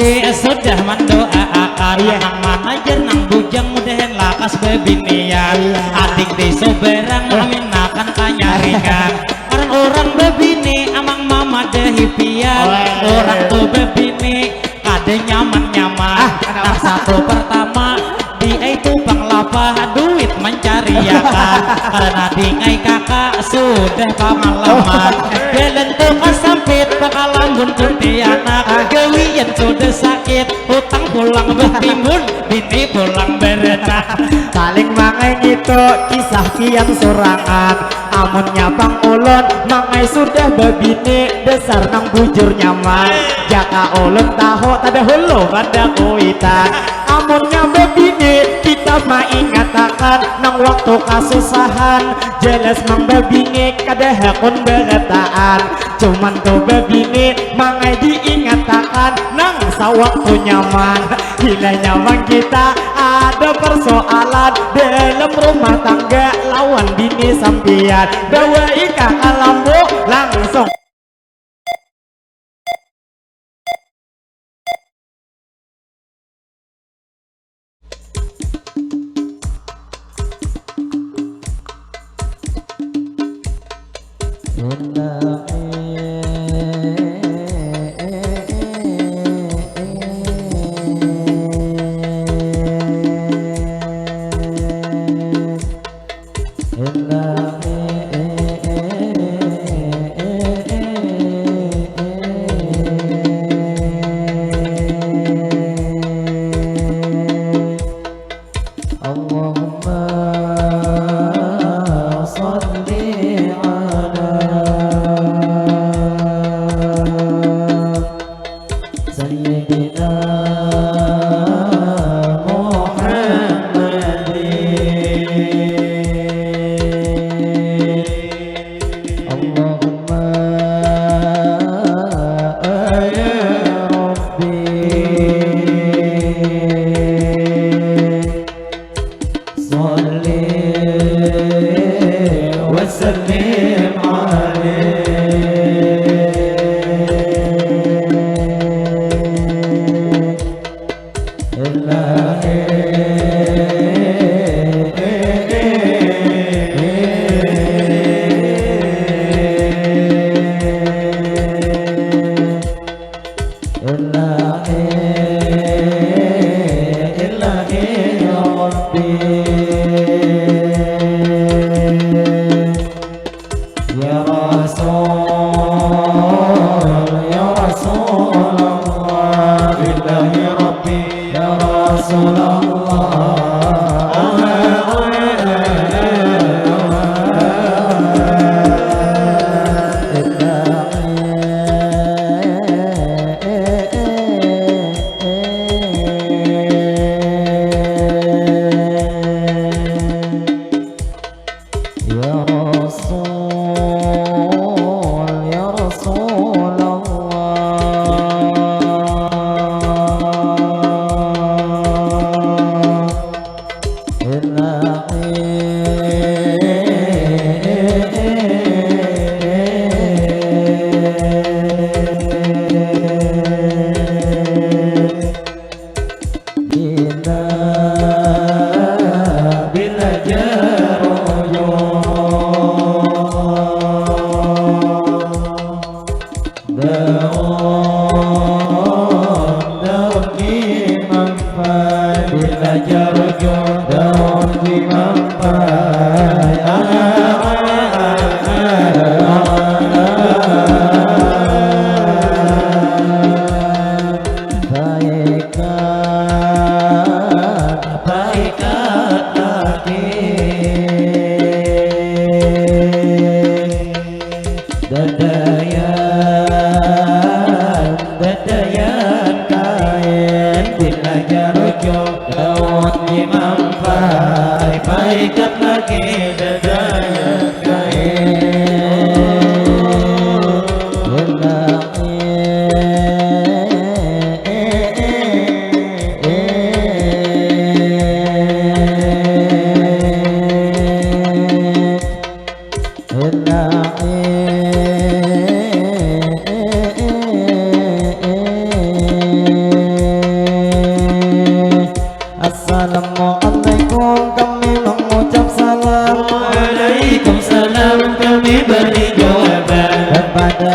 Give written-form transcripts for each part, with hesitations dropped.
pagi sudah mendoakan nang manajer nang bujang mudahan lakas bebinian adik di soberang amin akan tanya ringan orang bebini amang mama dehipian orang tuh bebini kade nyaman-nyaman nang satu pertama dia itu penglapa duit mencari ya kan karena dingai kakak sudah pengalaman belen tuh kesampit bakalan buntut di anak gawian sudah sakit hutang pulang bertimbun bini pulang berenang saling mangai gitu kisah kian surangan amunnya bang ulun mangai sudah bebini dasar nang bujur nyaman jaka ulun tahu tada hulu pada kuitan amunnya bebini kita mengatakan nang waktu kasusahan jelas mang bebini kada hakun beretaan cuman tuh bebini mangai diingatakan nang sawaktu nyaman gila nyaman kita ada persoalan dalam rumah tangga lawan bini sampian bawa ika kalambu langsung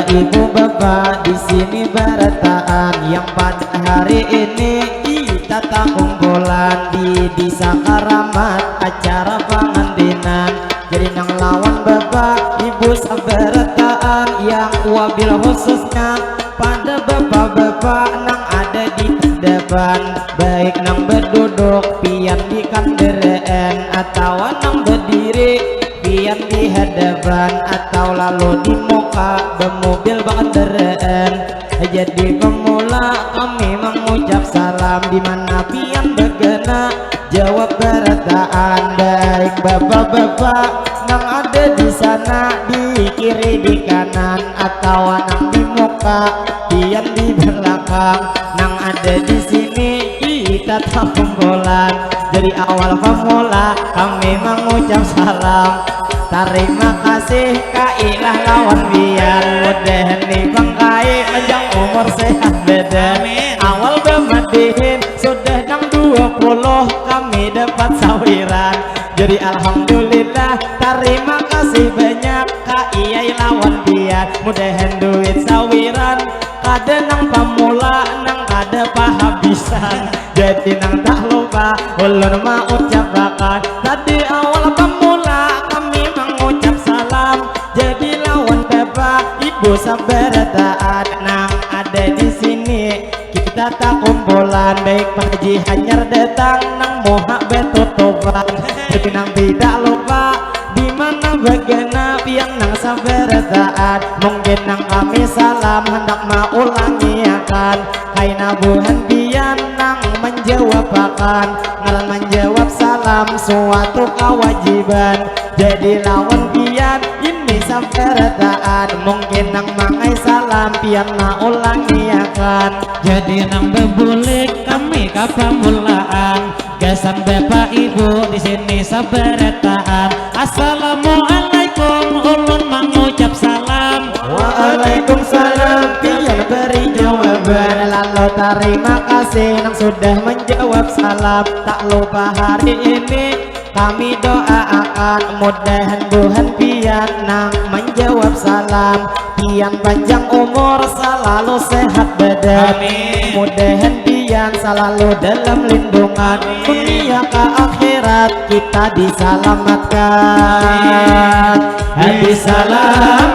ibu bapak di sini berataan yang pada hari ini kita tak kumpulan di desa Karamat acara pengantinan. Jadi nang lawan bapak ibu sabarataan yang wabil khususnya pada bapak-bapak nang ada di depan, baik nang berduduk pian di kendaraan atau nang berdiri pian di hadapan atau lalu di muka bermobil kendaraan. Jadi pemula kami mengucap salam di mana pian bergena jawab berataan, baik bapak-bapak nang ada di sana di kiri di kanan atau nang di muka pian di belakang nang ada di sini kita tak kumpulan. Dari awal pemula kami mengucap salam, terima kasih kailah lawan biar mudahan di bangkai panjang umur sehat badan. Awal bermadihin sudah nang 20 kami dapat sawiran. Jadi alhamdulillah terima kasih banyak kailah lawan biar mudahan duit sawiran kada nang pemula nang kada pahabisan. Jadi nang tak lupa ulun mau ucapakan tadi awal pemula kami mengucap salam. Jadi lawan bapak ibu sabarataan nang ada di sini kita tak kumpulan, baik Pak Haji hanyar datang nang moha betutupan. Tapi nang tidak lupa di mana bagana pian nang sabarataan mungkin nang kami salam hendak mau ulangi akan kaina buhan pian nang menjawab akan ngaran menjawab salam suatu kewajiban. Jadi lawan pian ini sabarataan mungkin nang mangai salam pian mau ulangi akan. Jadi nang bebulik kami kapamulaan gasan bapak ibu di sini sabarataan. Assalamualaikum ulun mengucap salam. Waalaikumsalam pian beri jawaban lalu terima kasih nang sudah menjawab salam. Tak lupa hari ini kami doakan mudahan buhan pian nang menjawab salam pian panjang umur selalu sehat badan. Mudahan pian selalu dalam lindungan dunia ke akhirat kita diselamatkan. Diselamatkan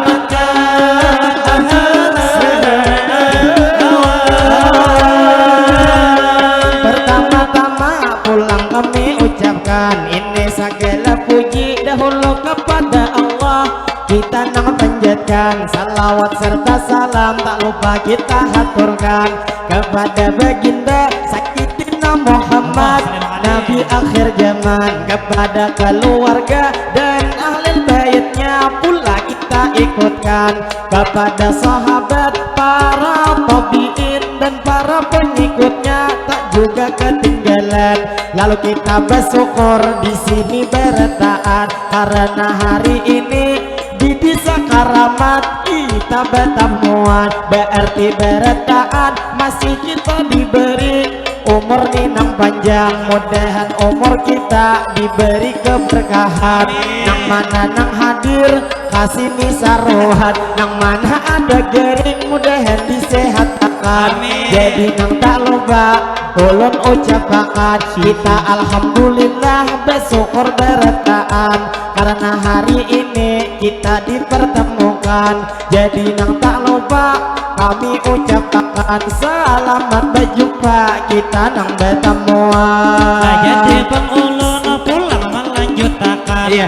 pertama-tama pulang kami ucapkan ini segala puji dahulu kepada Allah. Kita nang panjatkan salawat serta salam tak lupa kita haturkan kepada baginda Sayyidina Muhammad Nabi akhir zaman, kepada keluarga dan ahli baitnya pula kita ikutkan, kepada sahabat para tabiin dan para pengikutnya tak juga ketinggalan. Lalu kita bersyukur di sini berataan karena hari ini di desa Karamat kita bertemuan, berarti berataan masih kita diberi umur ninang panjang. Mudahan umur kita diberi keberkahan. Nang mana nang hadir kasih misarohat, nang mana ada gering mudahan disehatkan. Jadi nang tak lupa ulun ucapakan kita alhamdulillah bersyukur berataan karena hari ini kita dipertemukan. Jadi nang tak lupa kami ucapkan selamat berjumpa kita nang bertemuan. Jadi pengulun pulang melanjutkan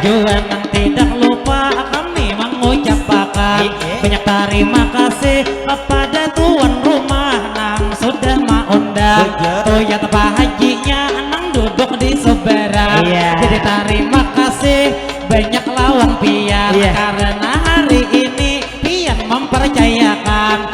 juga nang tidak lupa kami mengucapkan banyak terima kasih kepada tuan rumah nang sudah mengundang Toya Pak Hajinya nang duduk di seberang. Jadi terima kasih banyak lawan pian karena hari ini pian mempercayakan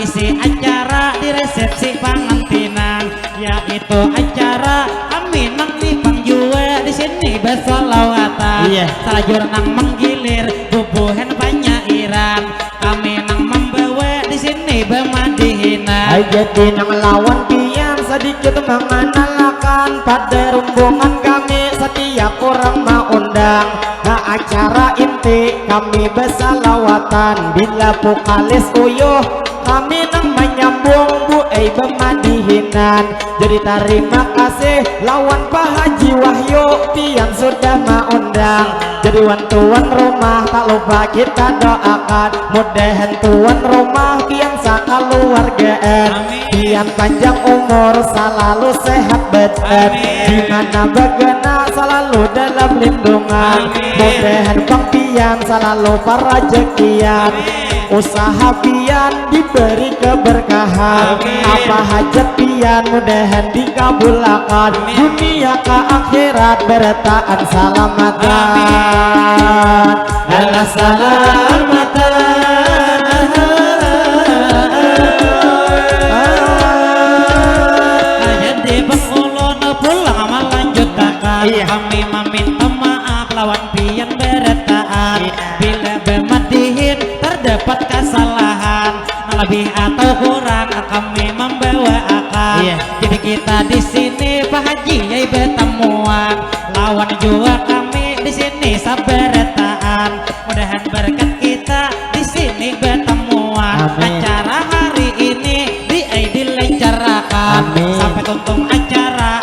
isi acara di resepsi pengantinan, yaitu acara kami nang lipang jua di sini bersolawatan. Salajur nang menggilir bubuhan penyairan kami nang membawa di sini bermadihinan. Jadi nang lawan pian sedikit mengenalkan pada rombongan kami setiap orang mau undang. Nah acara ini nanti kami bersalawatan bila pukalis uyuh kami nang menyambung Bu bemadihinan. Jadi terima kasih lawan Pak Haji Wahyu pian sudah mengundang. Jadi tuan rumah tak lupa kita doakan mudahan tuan rumah pian sakaluargaan pian panjang umur selalu sehat badan dimana bagana selalu dalam lindungan mudahan bang pian selalu parajekian usaha pian diberi keberkahan apa hajat pian mudahan dikabulkan dunia ke akhirat bertaan salamatan Allah salamatan jadi pengulo pulang melanjutkan kami meminta maaf lawan pian bertaan bila bemadihin terdapat kesalahan lebih atau kurang kami membawa akal jadi kita di sini Pak Haji yai bertemuan lawan juga kami di sini sabaretaan mudahan berkat kita di sini bertemuan acara hari ini dilancarkan sampai tuntung acara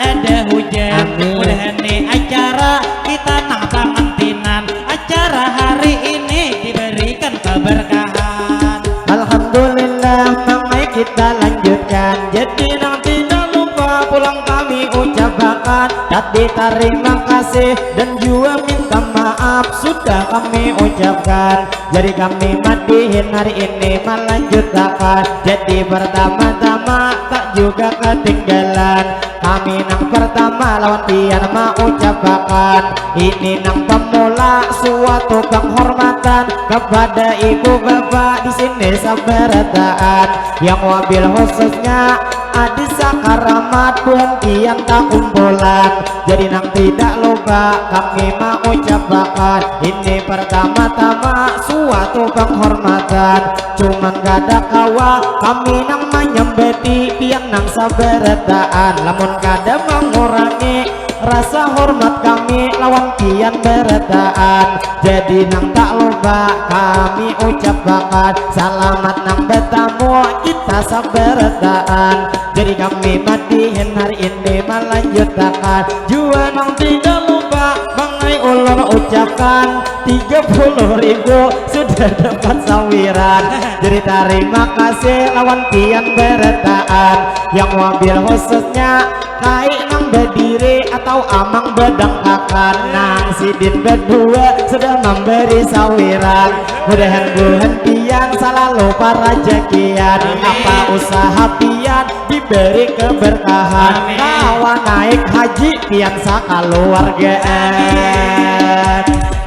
ada hujan mudahan di acara kita nang pangantinan acara hari ini diberikan keberkahan. Alhamdulillah mamai kita lanjutkan jadi nang tidak lupa pulang kami ucapkan tadi terima kasih dan juga minta maaf sudah kami ucapkan jadi kami madihin hari ini melanjutkan jadi pertama-tama tak juga ketinggalan kami nang pertama lawan pian mengucapkan ini nang pemula suatu penghormatan kepada ibu bapak di sini sabarataan yang wabil khususnya Adi Sakaramat Tuhan kian tak kumpulan jadi nang tidak lupa kami mengucapkan ini pertama-tama suatu penghormatan cuman kada kawa kami nang menyembeti pian nang sabarataan lamun kada mengurangi rasa hormat kami lawan kian berataan jadi nang tak lupa kami ucapkan selamat nang bertamu kita sabarataan jadi kami madihin hari ini melanjutkan juga nang tidak lupa bangai ulun ucapkan 30.000 sudah dapat sawiran jadi terima kasih lawan kian berataan yang wabil khususnya kaik nang berdiri atau amang bedangkakan nang sidin berdua sudah memberi sawiran mudahan buhan pian selalu parajekian apa usaha pian diberi keberkahan kawan naik haji pian sakaluargaan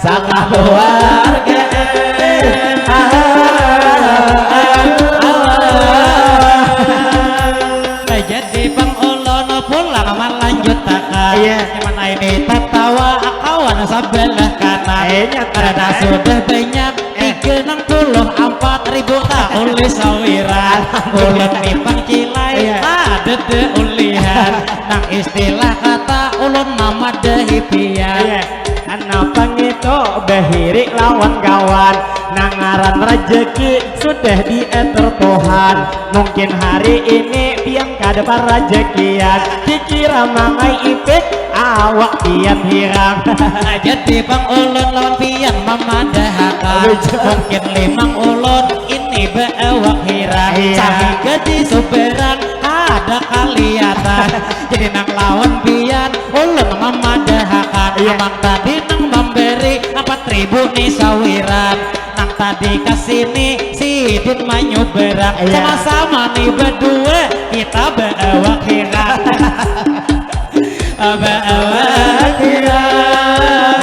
sakaluargaan jadi pengulon pulang melanjutkan cuman ini tertawa kawan sebelah kanan karena sudah banyak 64.000 tak oleh sawiran ulun nipang cilai ada ulihan nang istilah kata ulun nama dehipian kenapa itu behirik lawan kawan nangaran rezeki sudah diatur Tuhan mungkin hari ini pian kada parajekian dikira mangai ipik awak pian hirang jadi bang ulun lawan pian memadahakan mungkin limang ulun ini beawak hirang sami gaji superan ada kaliatan jadi nang lawan pian ulun memadahakan abang tadi nang memberi 4.000 nih sawiran nang tadi kesini sidin manyuberang sama-sama nih berdua kita beawak hirang beawak hirang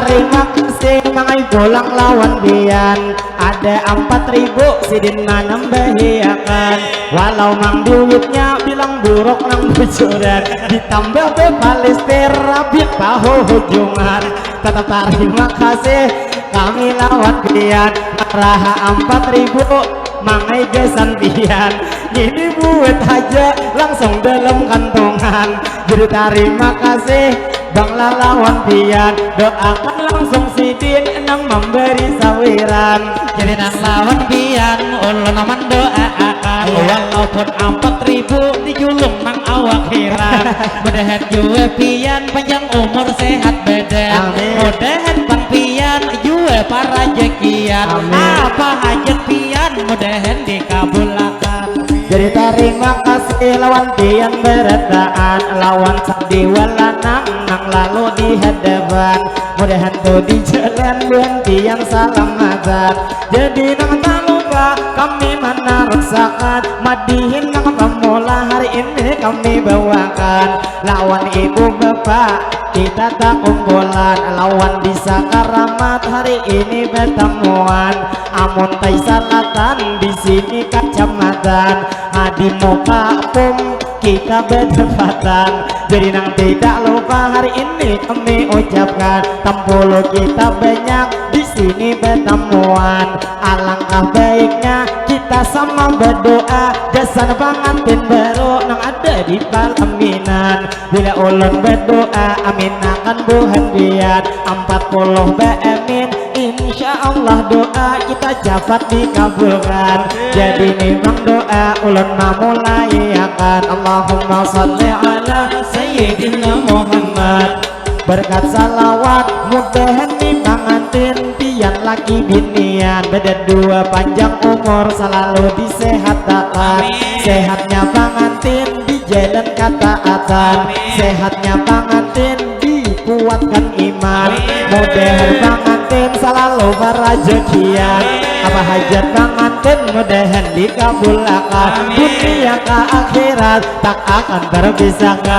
terima kasih mangai pulang lawan bian ada 4.000 sidin menambahiakan walau mang duitnya bilang buruk nang bujuran ditambah bebalister rabit bahu hujungan tetap terima kasih kami lawan bian raha 4.000 mangai gesan pian ini buat aja langsung dalam kantongan. Jadi terima kasih Bang Lalawan pian, doakan langsung sidin nang memberi sawiran. Jadi nang lawan pian ulun mendoakan walaupun 4.000 dijulung nang awak heran. Mudahan jua pian panjang umur sehat badan, mudahan pang pian jua para jekian. Apa hajat pian mudahan dikabulakan. Jadi terima kasih lawan pian berataan, lawan sandi walanang nang lalu di hadapan. Mudahan tuh di jalan buan pian salamatan. Jadi nang tak lupa kami menariksakan madihin nang pemula hari ini kami bawakan. Lawan ibu bapak kita tak kumpulan, lawan di Sakaramat hari ini pertemuan. Amun tai salatan di sini kacamatan, adi muka pum kita berdebatan. Jadi nang tidak lupa hari ini kami ucapkan tempulu kita banyak di sini pertemuan. Alangkah baiknya kita sama berdoa jasan pengantin baru nang ada di pelaminan. Bila ulun berdoa amin akan buhan biar 40 be'emin insya Allah doa kita dapat dikabulkan. Jadi memang doa ulun memulai akan Allahumma salli ala Sayyidina Muhammad. Berkat salawat mudahan nih pengantin pian laki binian beda dua panjang umur selalu disehatakan. Sehatnya pengantin di jalan ketaatan, sehatnya pengantin dikuatkan iman. Mudahan pengantin selalu berajekian, apa hajat pengantin mudahan dikabulkan. Dunia ke akhirat tak akan terpisahkan,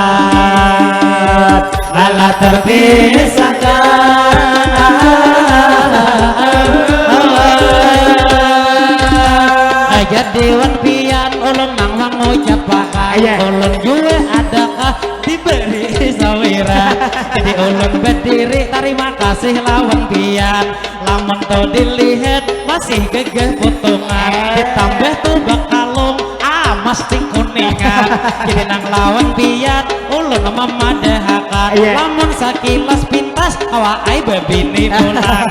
lala terpisahkan. Jadi wan pian ulun nang mengucapkan ulun juga adakah diberi sawiran. Jadi ulun berdiri terima kasih lawan pian, lamun to dilihat masih gagah potongan ditambah tuh bakalung mesti kuningan. Jadi nang lawan pian ulun memadahakan lamun sakilas pintas awai bebini pulang.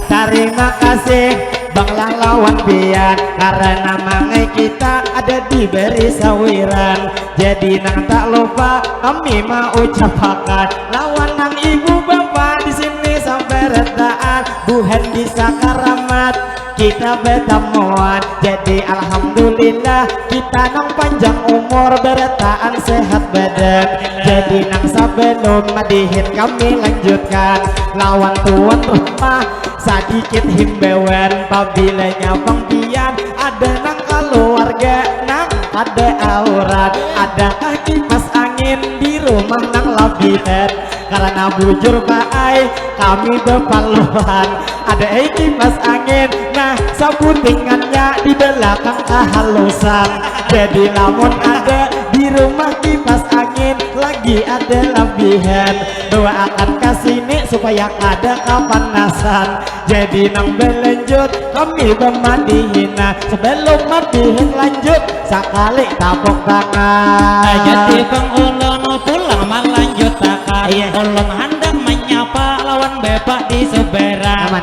Terima kasih Bang Lalawan pian karena mangai kita ada diberi sawiran. Jadi nang tak lupa kami mau ucapkan lawan nang ibu bapak di sini sampai retaan buhan di Sakaramat kita bertemuan. Jadi alhamdulillah kita nang panjang umur beretaan sehat badan. Jadi nang sebelum madihin kami lanjutkan lawan tuan rumah sedikit himbauan apabila nyabang pian ada nang keluarga nang ada aurat, adakah kipas angin di rumah nang labihan. Karena bujur baai kami bepaluan ada kipas angin, nah sabutingannya di belakang kehalusan. Jadi lamun ada di rumah kipas angin lagi ada lebihan, doakan kesini supaya ada kepanasan. Jadi nang berlanjut kami bermadihin, sebelum madihin lanjut sekali tepuk tangan. Jadi bang ulun pulang melanjut takkan ulun hendak menyapa lawan bapak di seberang.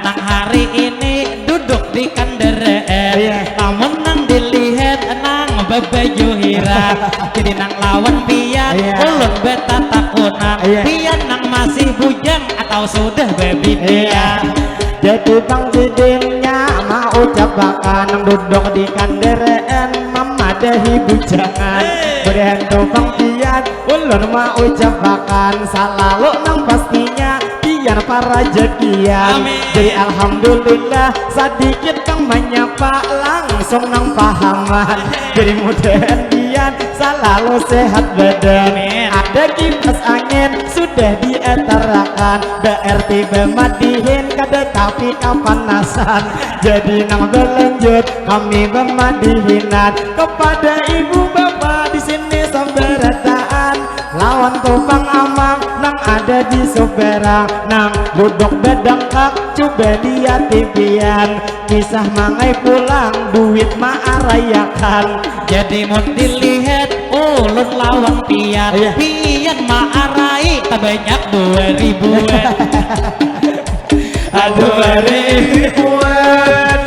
Nang hari ini duduk di kendaraan, namun nang dilihat nang bebaju hirang. Jadi nang lawan pian ulun beta takunan pian nang masih bujang atau sudah baby pian. Jadi bang didingnya mau ucapkan nang duduk di kendaraan memadahi bujangan. Mudahan bang pian ulun mau ucapkan selalu nang pastinya pian para jekian. Jadi alhamdulillah sedikit kang menyapa langsung nang pahaman. Jadi mudahan pian selalu sehat badan. Ada kipas angin sudah dietarakan, berarti bermadihin kada tapi kapanasan. Jadi nang berlanjut kami bermadihinan kepada ibu bapak di sini samberetaan lawan tupang amang nang ada di Soberang nang duduk bedengkak coba lihat tipian kisah mangai pulang duit ma arayakan jadi mau dilihat ulun lawan pian Iya. pian ma arai tak banyak 2000-an aduh ribuan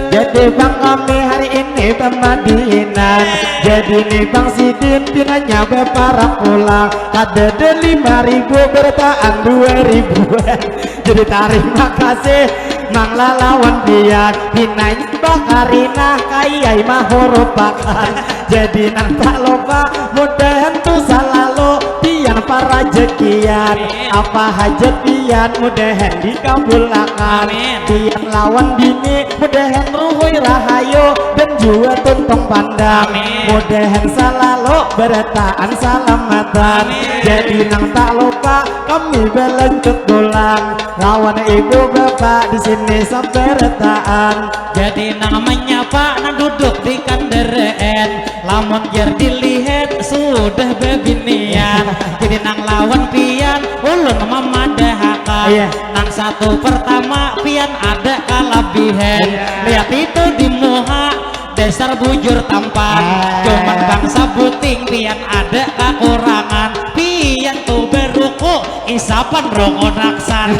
jadi bang kami hari ini pemadinan jadi nih bang Sidin pinanya beparak pulang ada 5.000 bertaan 2.000-an jadi terima kasih mang lalawan biar pinanya bakarina kayai mahurupakan jadi nang tak lupa mudahan tuh selalu pian para jekian apa hajat pian mudahan dikabulkan Amin. pian lawan bini mudahan ruhui rahayu dan juga tuntung pandang Amin. mudahan selalu bertaan salamatan Amin. jadi nang tak lupa kami belanjut tulang lawan ibu bapak di sini sampai retaan jadi namanya pak nang duduk di kandereen lamun jar dilihat sudah bebinian jadi nang lawan pian ulun memadahakan Iya. nang satu pertama pian ada kelebihan lihat itu di muha dasar bujur tampan cuman bangsa buting pian ada kekurangan pian tuh beruku isapan rongo naksan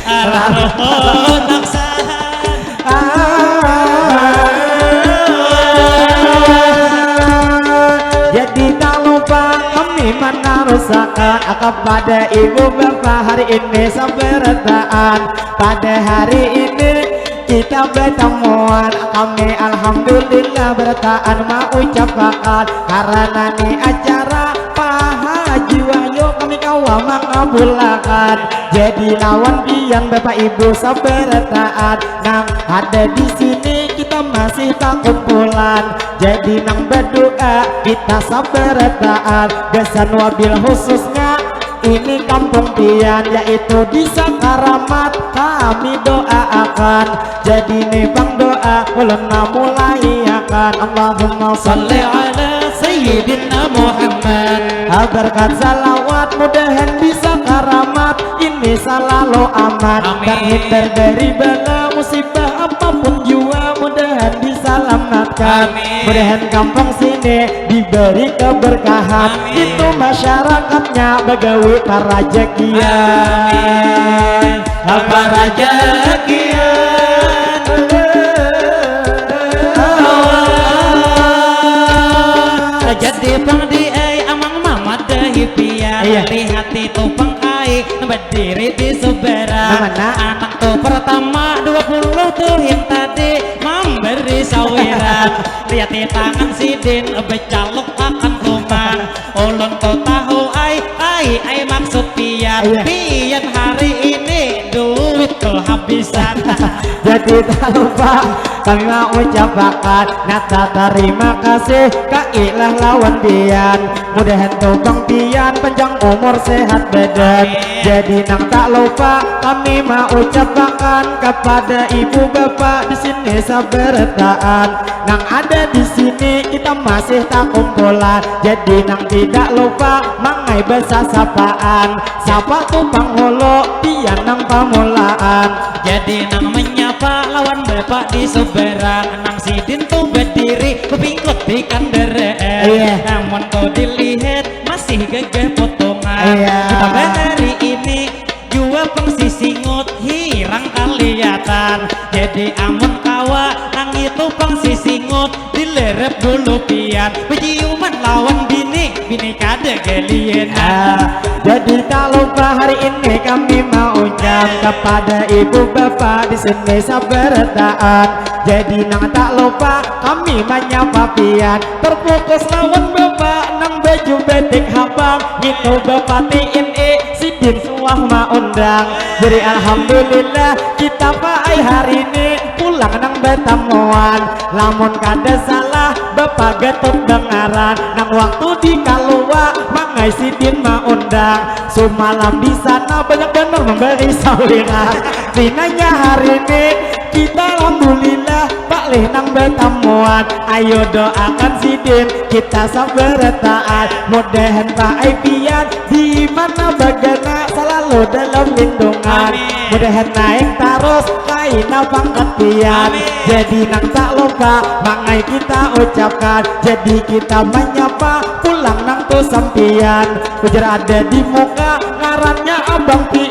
rongo naksan jadi tak lupa kami menarusakan kepada ibu bapak hari ini sampai retaan pada hari ini kita bertemuan kami alhamdulillah bertaan mau ucapkan karena ini acara Pak Haji Wahyu kami kawan mengabulkan jadi lawan pian bapak ibu sampai retaan nang ada di sini kita masih tak kumpulan jadi nang berdoa kita sampai retaan besan wabil khususnya ini kampung pian yaitu di Sakaramat kami doakan jadi nih bang doa ulun mulai akan Allahumma salli salli ala sayyidina Muhammad berkat salawat mudahan bisa karamat ini selalu aman Amin. terhindar dari bala musibah apapun jua mudahan diselamatkan Amin. mudahan kampung sini diberi keberkahan Amin. itu masyarakatnya begawi para jekian apa raja jadi pang di amang mama dahi pian Iya. lihat itu pang ai berdiri di Soberang Mana? anak tuh pertama 20 tuh yang tadi memberi sawiran lihat di tangan Sidin becalok akan rumah ulun tuh tahu ai maksud pian Iya. pian hari ini duit kehabisan jadi tak lupa kami mau ucapkan nyata terima kasih kailah lawan pian mudahan tobang pian panjang umur sehat badan Amin. jadi nang tak lupa kami mau ucapkan kepada ibu bapak di sini sabertaan nang ada di sini kita masih tak kumpulan jadi nang tidak lupa mangai besar sapaan sapa tuh pangholo pian nang pamulaan jadi nang menyapa lawan bapak di Soberang nang Sidin tuh berdiri kepingkut di kandereen Iya. namun kau dilihat masih gagah potongan Iya. sampai hari ini jua pengsisingut hirang kelihatan jadi amun kawa nang itu pengsisingut dilerep dulu pian penciuman lawan bini kada gelienan jadi tak lupa hari ini kami mau ucap kepada ibu bapak di sini sabertaan jadi nang tak lupa kami menyapa pian terfokus lawan bapak nang baju betik habang itu bapak TNI Sidin suah undang jadi alhamdulillah kita pakai hari ini pulang nang bertemuan lamun kada salah bapak getut dengaran nang waktu di Kalua mangai Sidin undang semalam di sana banyak benar memberi sawiran dinanya hari ini kita alhamdulillah Pak malih nang betamuan. Ayo doakan sidin kita sabar taat, mudahan Pak Pian di mana bagana selalu dalam lindungan. Mudahan naik terus kaina pangkat pian. Jadi nang tak lupa mangai kita ucapkan, jadi kita menyapa pulang nang tuh sampian. Ujar ada di muka ngarannya Abang Pi,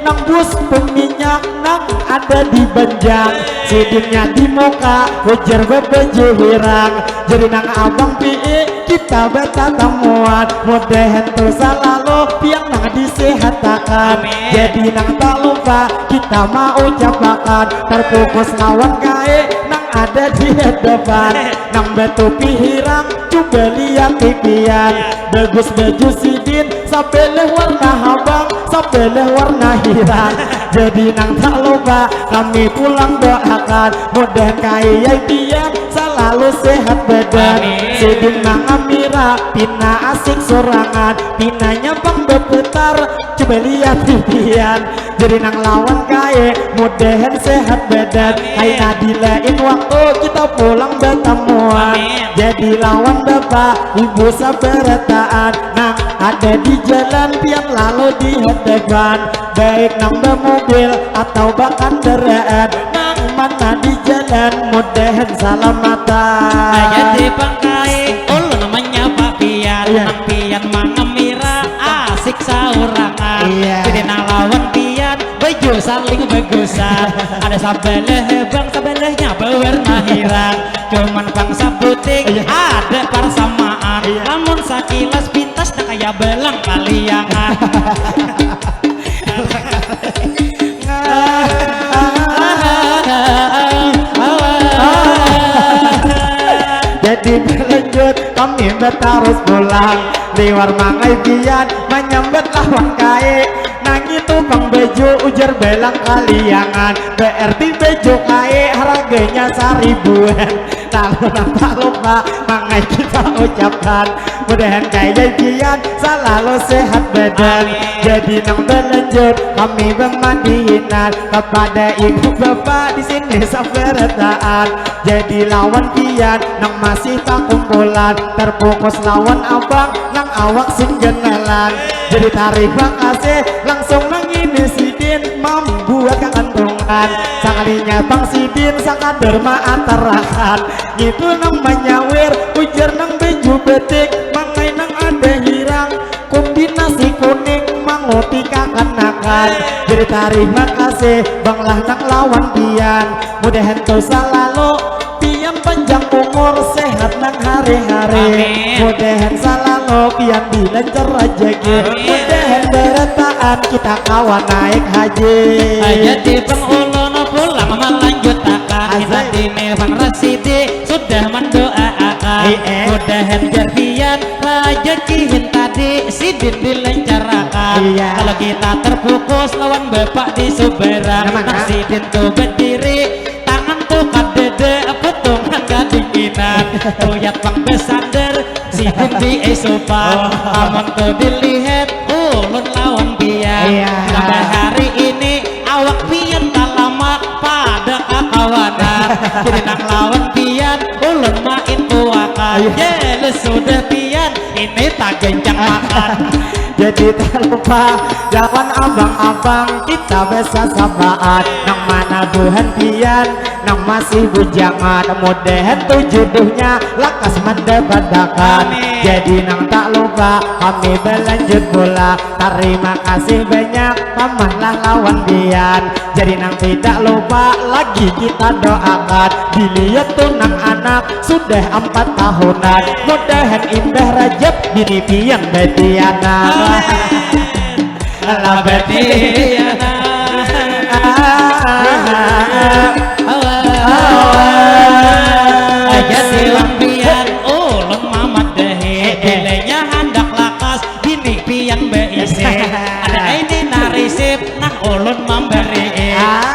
nang bus peminyak nang ada di Banjang. Sidinnya di muka ujar bebeju hirang, jadi nang Abang Pi kita beta temuan. Mudahan tuh selalu piang nang disehatakan, jadi nang tak lupa kita mau ucapkan. Terfokus lawan gae nang ada di depan, nang betu pihirang coba lihat pipian. Bagus baju sidin sabeleh warna habang, sabeleh warna hirang, jadi nang tak lupa kami pulang doakan. Mudahan kaya pian selalu sehat badan. Sidin nang Amira pina asik sorangan, pinanya bang berputar coba lihat pipian. Jadi nang lawan kaya mudahan sehat badan. Kaina dilain waktu kita pulang bertemuan, jadi lawan bapak ibu sabar taat. Nang ada di jalan pian lalu di hadapan, baik nang mobil atau bahkan kendaraan. Nang mana di jalan mudahan salamatan. Jadi bangkai ulun namanya Pak Pian, nang Pian mangamira asik saurangan. Jadi nang lawan Pian baju saling bagusan, ada sabeleh bang sabelehnya berwarna hirang, cuman bangsa putih ada persamaan. Namun sakilas pintas tak kayak belang kaliangan. Jadi berlanjut kami harus pulang, liwar mangai pian menyambut lawan kae. Nang itu bang bejo ujar belang kaliangan, berarti bejo kae harganya 1000-an. Lalu tak lupa mangai kita ucapkan, mudahan kaya pian selalu sehat badan. Jadi nang berlanjut kami bermandihinan kepada ibu bapak di sini sabar taat. Jadi lawan pian nang masih tak kumpulan, terfokus lawan abang nang awak sing genalan. Jadi terima kasih langsung nang ini sidin membuat kekantungan. Sakalinya bang sidin sangat derma antarakan, itu nang menyawir ujar nang baju betik, mangai nang ada hirang kombinasi kuning manguti kakanakan. Jadi terima kasih bang lah nang lawan pian, mudahan tuh selalu pian panjang umur sehat nang hari-hari. Mudahan selalu pian dilancar rezeki, mudahan bertahan kita kawan naik haji. Jadi bang ulun pulang melanjutkan, kita dini bang Rasidi sudah mendoakan. Mudahan jarfian rezekihin tadi sidin dilancarkan. Kalau kita terfokus lawan bapak di Suberang, nang sidin tuh berdiri tangan tuh kadede petungan kadinginan. Tuyat bang besander sidin di esopan, aman tuh dilihat ulun lawan pian. Sampai hari ini awak pian tak lama pada kakawanan. Jadi nang lawan pian ulun main tuakan, jelas sudah pian ini tak gencang makan. Jadi tak lupa jangan abang-abang kita bisa sabaat, nang mana buhan pian nang masih bujangan. Mudahan tuh jodohnya lakas mendapatkan. Jadi nang tak lupa kami berlanjut pula, terima kasih banyak pamanlah lawan pian. Jadi nang tidak lupa lagi kita doakan, dilihat tuh nang anak sudah 4 tahunan. Mudahan indah Rajab bini pian betiana. Allah betiana. Jadi lampian ulun mamat dehe, bilenya handak lakas bini pian beise. Ada ini narisip nah ulun memberi.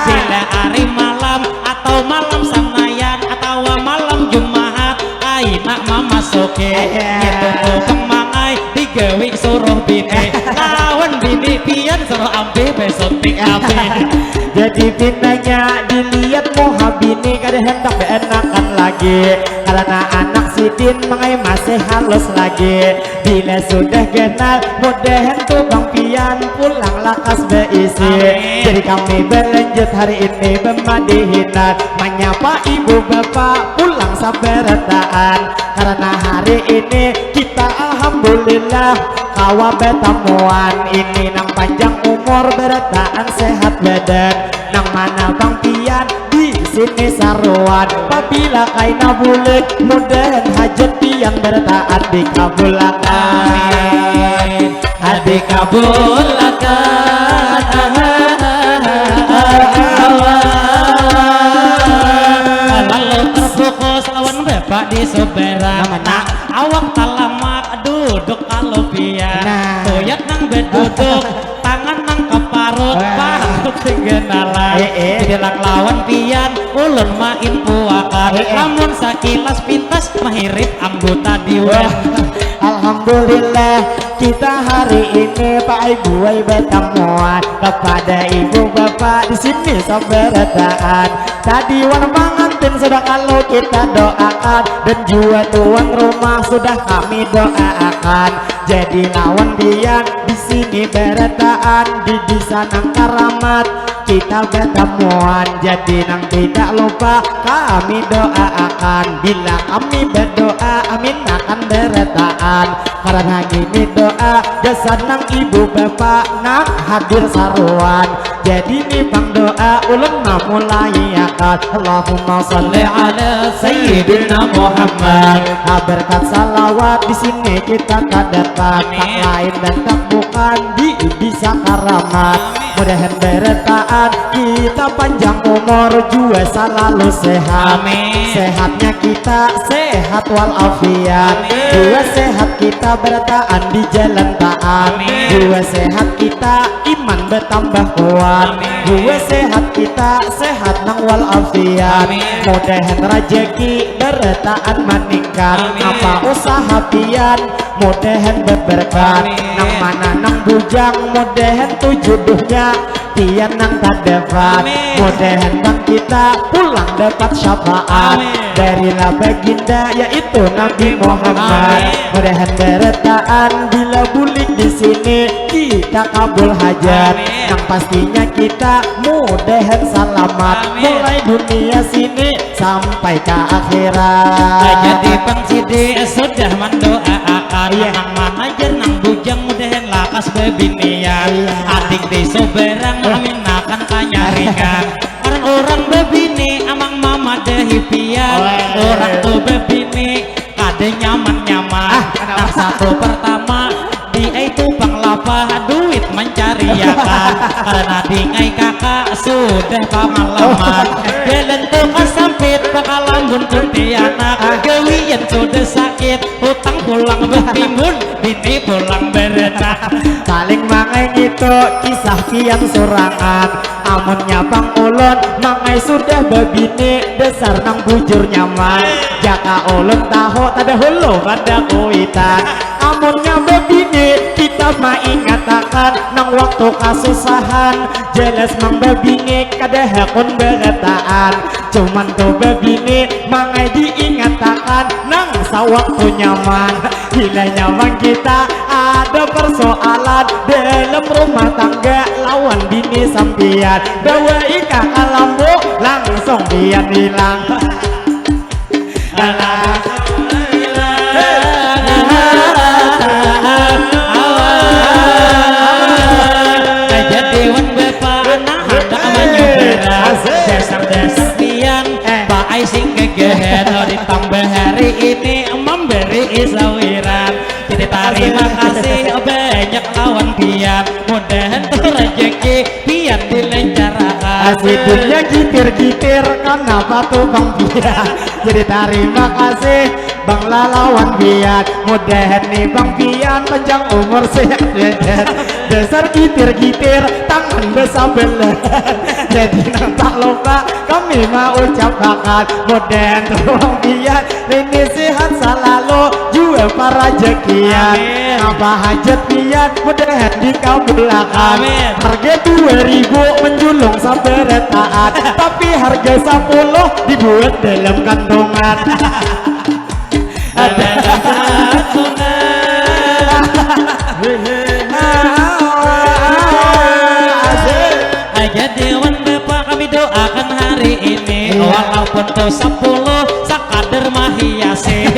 Bila hari malam atau malam sanayan atau malam Jumat, aina mamasuke itu tukang mangai digawe suruh bini. Lawan bini pian suruh ambil besok tik ambil. Jadi pinanya dilihat moha bini kada hendak beena, lagi karena anak sidin mengai masih halus lagi bila sudah kenal mudahan tuh Bang Pian pulang lakas beisi. Jadi kami berlanjut hari ini memadihinan menyapa ibu bapak pulang sabarataan karena hari ini kita alhamdulillah kawa betamuan ini nang panjang umur berataan sehat badan nang mana Bang Pian di sini saruan apabila kaina bulik mudahan hajat Pian berataan dikabulakan dikabulakan lalu terfokus lawan bapak di soberan nah awak talamak duduk kalau Pian toyat nang beduduk tangan nang keparut parut tinggenalan didelak lawan Pian ulun main puakan lamun sakilas pintas mahirip anggota diwan. Alhamdulillah kita hari ini Pak Ibu bertemuan kepada ibu bapak di sini sabarataan tadi wan mangantin sudah kalau kita doakan dan juga tuan rumah sudah kami doakan jadi lawan Pian di sini berataan di sana karamat kita bertemuan jadi nang tidak lupa kami doakan bila kami berdoa amin akan berataan karena gini doa dasar nang ibu bapak nang hadir saruan jadi nih Bang doa ulun mulai akan Allahumma sholli ala sayyidina Muhammad berkat salawat di sini kita kadakan tak lain dan tak bukan di bisa karamat mudahan berataan kita panjang umur juga selalu sehat sehatnya kita sehat walafiat juga sehat kita berataan di jalan taat juga sehat kita iman bertambah kuat juga sehat kita sehat nang walafiat mudahan rejeki berataan meningkat apa usaha Pian mudahan berberkat nang mana nang bujang mudahan tuh jodohnya Pian nang tak dapat mudahan Bang kita pulang dapat syafaat dari baginda yaitu Nabi Muhammad mudahan berataan bila bulik di sini kita kabul hajat yang pastinya kita mudahan selamat mulai dunia sini sampai ke akhirat jadi Bang Sidi sudah mendoakan yang mana nang bujang mudahan lakas bebinian adik desa berang amin akan tanyarikan orang bebini amang mama dehi Pian orang tuh bebini kade nyaman-nyaman nang satu pertama dia itu Bang lapah duit mencariakan karena dingai kakak sudah pengalaman belen tuh kesampit bakal lambun cuti anak gawian sudah sakit hutang pulang bertimbun bini pulang berenang saling mangai gitu kisah Pian surangan amunnya Bang ulun mangai sudah bebini dasar nang bujur nyaman jaka ulun tahu tada hulu pada kuitan amunnya bebini kita mengatakan nang waktu kasusahan jelas mang bebini kada hakun berataan cuman tuh bebini mangai diingatakan nang sawaktu nyaman bila nyaman kita ada persoalan dalam rumah tangga lawan bini sampian bawa ika kalambu langsung Pian hilang dasar Pian Pak Aising kegehen ditambah hari ini memberi isawiran jadi terima kasih banyak lawan Pian mudahan tuh rezeki Pian dilancarkan asiknya gitir-gitir kenapa tuh Bang Pian jadi terima kasih Bang lawan Pian mudahan nih Bang Pian panjang umur sehat dasar gitir-gitir tangan besabelan jadi nang tak lupa kami mau ucapkan mudahan tuh Bang Pian ini sehat selalu juga bapak rezekian. Amin. Apa hajat pian mudahan dikabulkan. Amin. Harga 2000 menjulung sampai retaan, tapi harga 10 dibuat dalam kantongan. Ada jadi wan bapak kami doakan hari ini walaupun tuh 10 sakadar mahiasi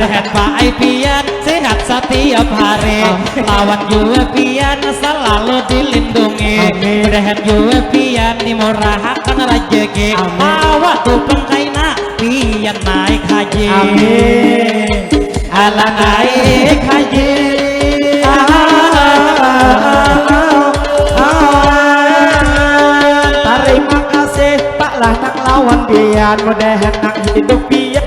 mudahan Pak Aipian sehat setiap hari lawan juga pian selalu dilindungi mudahan juga pian dimurahkan rezeki awak tuh pengkaina pian naik haji ala naik haji terima kasih Pak lah nang lawan pian mudahan nang hidup pian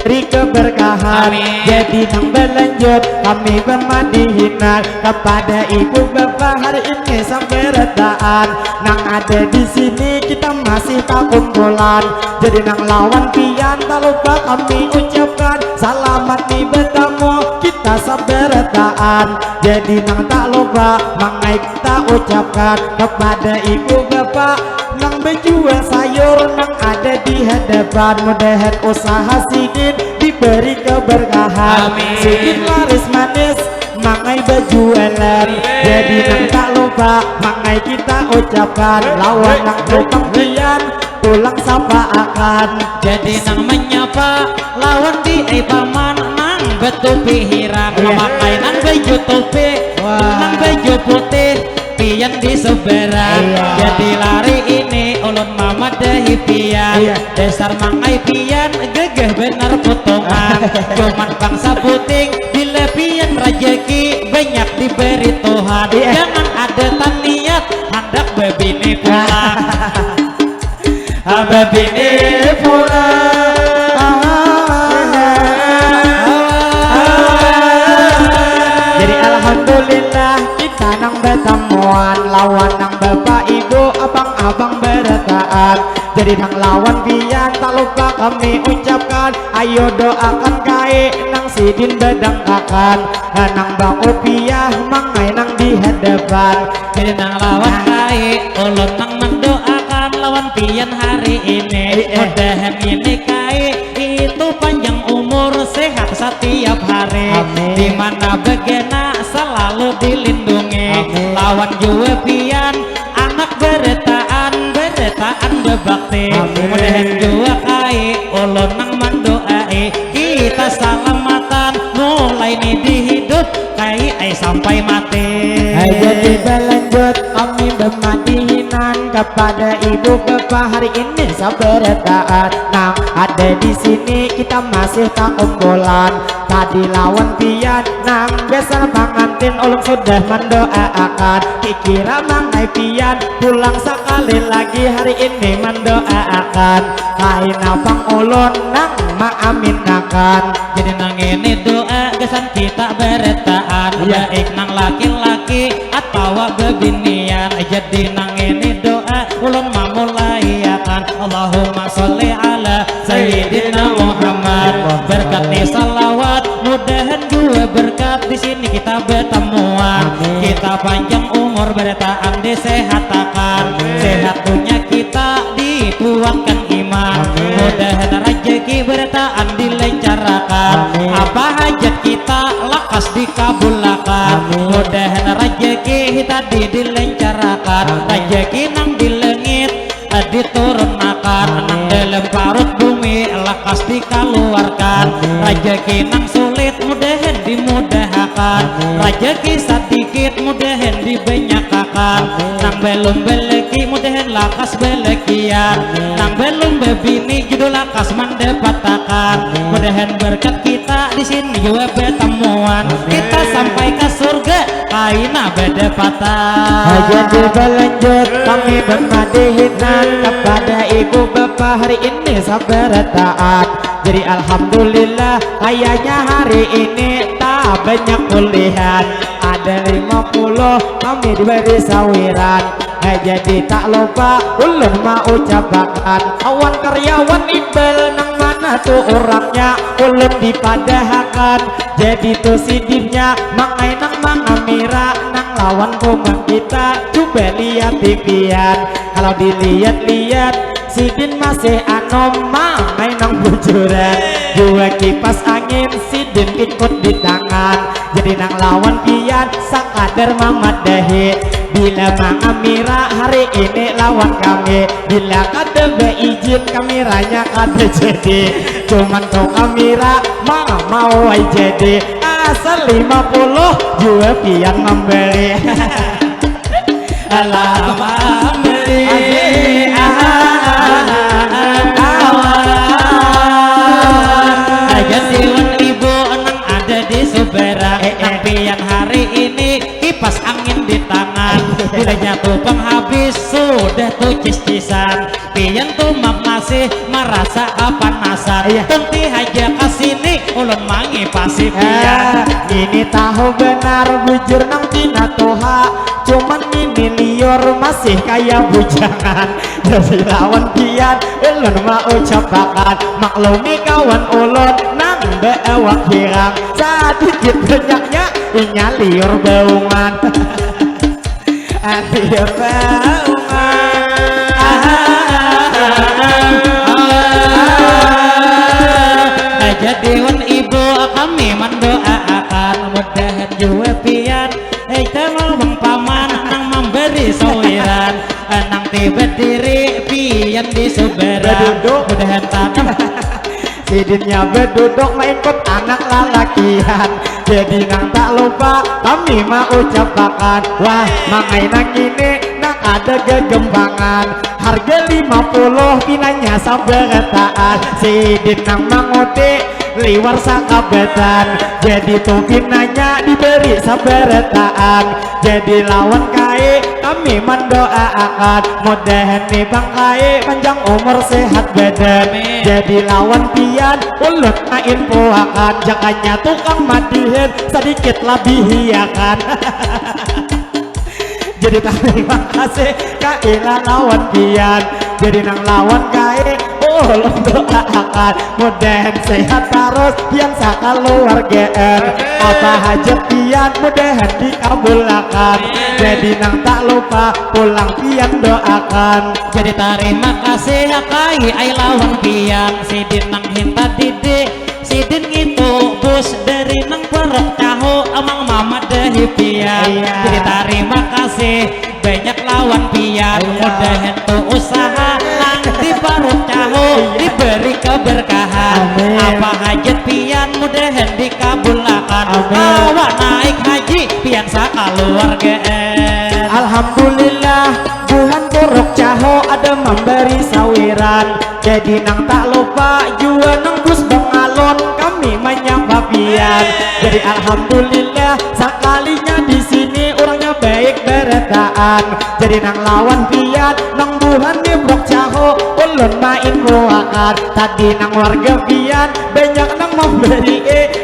beri keberkahan. Amin. Jadi nang berlanjut kami bermadihinan kepada ibu bapak hari ini sampai retaan. Nang ada di sini kita masih tak kumpulan. Jadi nang lawan pian tak lupa kami ucapkan selamat nih bertemu kita sampai retaan. Jadi nang tak lupa mangai kita ucapkan kepada ibu bapak nang berjual sayur nang ada di hadapan mudahan usaha Sidin diberi keberkahan. Amin. Sidin laris manis mangai berjualan. Jadi nang tak lupa mangai kita ucapkan lawan nang tukang pian pulang sapa akan. jadi nang menyapa lawan di paman nang betupi hirang memakai nang baju topi nang baju putih pian di seberang jadi lari ini ulun mama dehi pian dasar mangai pian gegeh benar potongan cuman bangsa puting bila pian rezeki banyak diberi Tuhan jangan ada taniat hendak bebini pulang bebini pulang jadi alhamdulillah kita nang bertemuan lawan nang bapak ibu abang-abang bertaan. Jadi nang lawan pian tak lupa kami ucapkan ayo doakan kai nang Sidin bedangkakan nang bang Opiah mangai nang di hadapan. jadi nang lawan kai ulun nang mendoakan lawan pian hari ini mudahan ini kai itu panjang umur sehat setiap hari Amin. dimana begena selalu dilindungi lawan juga pian anak beretaan bebakti mudahan juga kai ulun nang mendoai kita selamatan mulai nih di hidup kai sampai mati. Jadi berlanjut kami bermadihinan kepada ibu bapak hari ini sabarataan nang ada di sini kita masih tak kumpulan. Tadi lawan pian nang biasa pengantin ulun sudah mendoakan dikira mangai pian pulang sekali lagi hari ini mendoakan kain abang ulun nang maaminakan. jadi nang ini doa kesan kita beretaan baik nang laki-laki atau bebinian jadi nang ini doa ulun mamulayakan Allahumma sholli ala Sayyidina Muhammad berkat nih salawat mudahan juga berkat di sini kita bertemuan kita panjang umur beretaan disehatakan sehat dunia kita dikuatkan iman mudahan rezeki beretaan dilencarakan apa hajat kita lakas dikabulkan mudahan rezeki kita dilencarakan rezeki nang di langit diturunkan nang dalam parut bumi lakas dikeluarkan rezeki nang sulit mudahan dimudahkan rezeki sedikit mudahan dibanyakan nang belum beleki mudahan lakas belekian nang belum bebini judul lakas mendapatkan mudahan berkat kita di sini juga bertemuan kita sampai ke surga kaina bedepatan. Jadi berlanjut kami bermadihinan kepada ibu bapak hari ini sabarataan. Jadi alhamdulillah kayaknya hari ini tak banyak kuliah ada 50 kami diberi sawiran. Jadi tak lupa ulun mau ucapkan awan karyawan ibel nang mana tuh orangnya ulun dipadahakan. Jadi tuh sidinnya mangai nang mangamira nang lawan komang kita. Coba lihat tipian, kalau dilihat-lihat sidin masih anom mangai nang bujuran. Dua kipas angin sidin ikut di tangan. Jadi nang lawan pian sakadar mamadahi. Bila mangamira hari ini lawan kami, bila kada beizin kameranya kada jadi. Cuman kau kamera mau ay jadi. Asal 50 jua pian membeli. Lama beli Jadiwan ibu nang ada di Suberang. Pian hari ini kipas angin di tangan. Bila jatuh penghabis sudah tuh cis-cisan. Pian tuh masih merasa kepanasan. Tunti aja kesini ulun mangi pasti pian. Ini tahu benar bujur nang tina toha. Cuman ini liur masih kayak bujangan. Jadi lawan pian ulun mau capakan. Maklumi kawan ulun nang beewak hirang. Sedikit banyaknya inya liur baungan. Liur baungan. Jadiwan ibu kami mendoakan mudahan jua pian kalau bang paman nang memberi sawiran nang tiba diri pian di Suberang mudahan tanam Sidinnya berduduk mengikut anak lalakian. Jadi nang tak lupa kami mau ucapakan. Wah mangai nang ini nang ada kegembangan. Harga 50 pinanya saberetaan. Sidin nang mangote liwar sakabetan. Jadi tuh pinanya diberi saberetaan. Jadi lawan kae kami mendoakan mudahan nih bang kae panjang umur sehat badan. Jadi lawan pian ulut main poakan. Jakanya tukang mandihin sedikit lebih hiakan. Jadi terima kasih kaila lawan pian. Jadi nang lawan kae ulun doakan mudahan sehat terus pian sakaluargaan. Apa hajat pian mudahan dikabulkan. Jadi nang tak lupa pulang pian doakan. Jadi terima kasih kai ai lawan pian. Sidin nang hinta didik sidin itu bus dari nang perok caho amang mama dehi pian. Jadi terima kasih banyak lawan pian. Mudahan tuh usaha nang di perok caho diberi keberkahan. Apa hajat pian mudahan dikabulkan. Awak naik haji pian sakaluargaan. Alhamdulillah Tuhan Purok Caho ada memberi sawiran. Jadi nang tak lupa jua nang bus bengalon kami menyapa pian. Jadi alhamdulillah sekalinya di sini orangnya baik beretaan. Jadi nang lawan pian nang Tuhan di Purok Caho ulun main ruakan. Tadi nang warga pian banyak nang memberi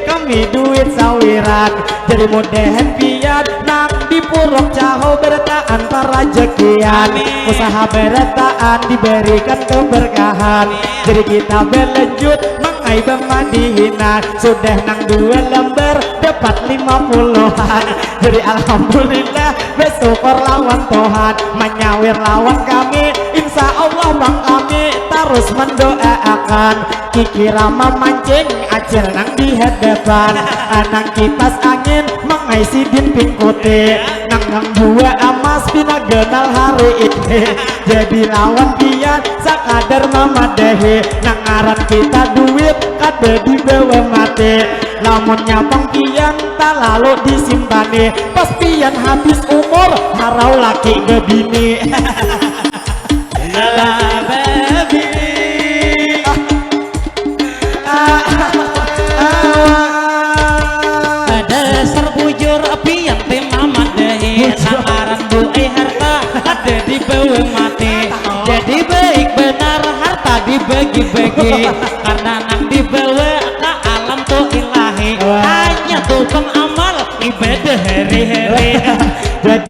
kami duit sawiran. Jadi mudahan pian nang di Purok Caho beretaan para rezekian. Usaha beretaan diberikan keberkahan. Jadi kita berlanjut mangai bemadihinan. Sudah nang 2 lembar dapat 50-an. Jadi alhamdulillah bersyukur lawan Tuhan. Menyawir lawan kami insya Allah bang kami terus mendoakan. Kiki Rama mancing acil nang di hadapan. Nang kipas angin mangai sidin pingkote. Nang 2 amas pina genal hari ini. Jadi lawan pian sakadar mamadahi. Nang ngaran kita duit kada dibawa mati. Lamunnya bang pian tak lalu disimpani. Pas pian habis umur harau laki gebini. Dasar bujur pian tim mamadahi. Sangaran buai harta ada di bawah mati. Jadi baik benar harta dibagi-bagi karena